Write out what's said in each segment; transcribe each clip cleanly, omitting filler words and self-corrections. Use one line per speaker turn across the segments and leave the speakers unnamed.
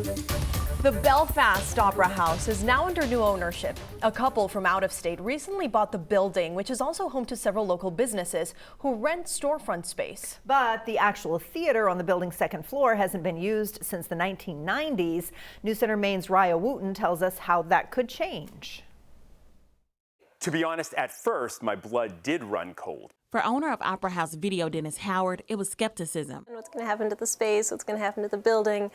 The Belfast Opera House is now under new ownership. A couple from out of state recently bought the building, which is also home to several local businesses who rent storefront space.
But the actual theater on the building's second floor hasn't been used since the 1990s. News Center Maine's Raya Wooten tells us how that could change.
To be honest, at first, my blood did run cold.
For owner of Opera House Video Dennis Howard, it was skepticism.
What's going to happen to the space? What's going to happen to the building?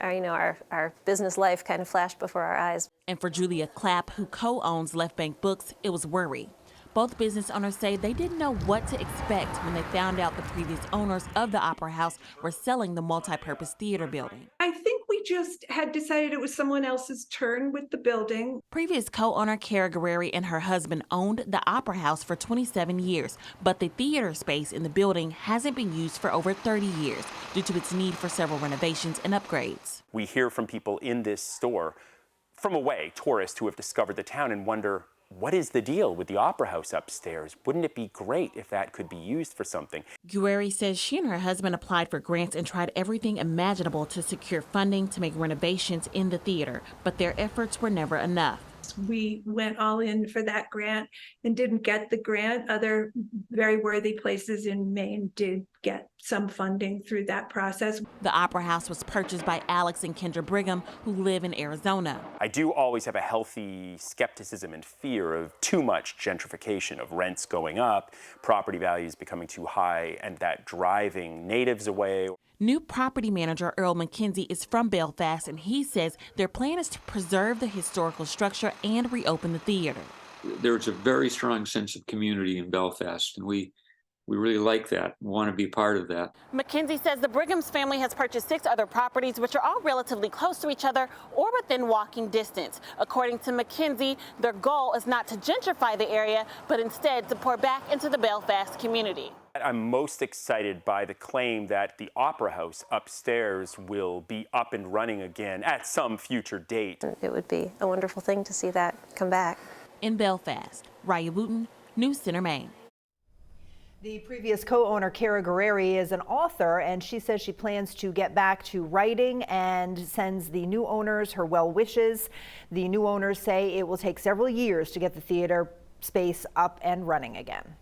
Our business life kind of flashed before our eyes.
And for Julia Clapp, who co-owns Left Bank Books, it was worry. Both business owners say they didn't know what to expect when they found out the previous owners of the Opera House were selling the multi-purpose theater building.
I think we just had decided it was someone else's turn with the building.
Previous co-owner Kara Guerreri and her husband owned the Opera House for 27 years, but the theater space in the building hasn't been used for over 30 years due to its need for several renovations and upgrades.
We hear from people in this store, from away, tourists who have discovered the town and wonder, what is the deal with the Opera House upstairs? Wouldn't it be great if that could be used for something?
Guerreri says she and her husband applied for grants and tried everything imaginable to secure funding to make renovations in the theater, but their efforts were never enough.
We went all in for that grant and didn't get the grant. Other very worthy places in Maine did get some funding through that process.
The Opera House was purchased by Alex and Kendra Brigham, who live in Arizona.
I do always have a healthy skepticism and fear of too much gentrification, of rents going up, property values becoming too high, and that driving natives away.
New property manager Earl McKenzie is from Belfast, and he says their plan is to preserve the historical structure and reopen the theater.
There's a very strong sense of community in Belfast, and we really like that, want to be part of that.
McKenzie says the Brigham's family has purchased 6 other properties, which are all relatively close to each other or within walking distance. According to McKenzie, their goal is not to gentrify the area, but instead to pour back into the Belfast community.
I'm most excited by the claim that the Opera House upstairs will be up and running again at some future date.
It would be a wonderful thing to see that come back.
In Belfast, Raya Wooten, News Center, Maine.
The previous co-owner, Kara Guerreri, is an author, and she says she plans to get back to writing and sends the new owners her well wishes. The new owners say it will take several years to get the theater space up and running again.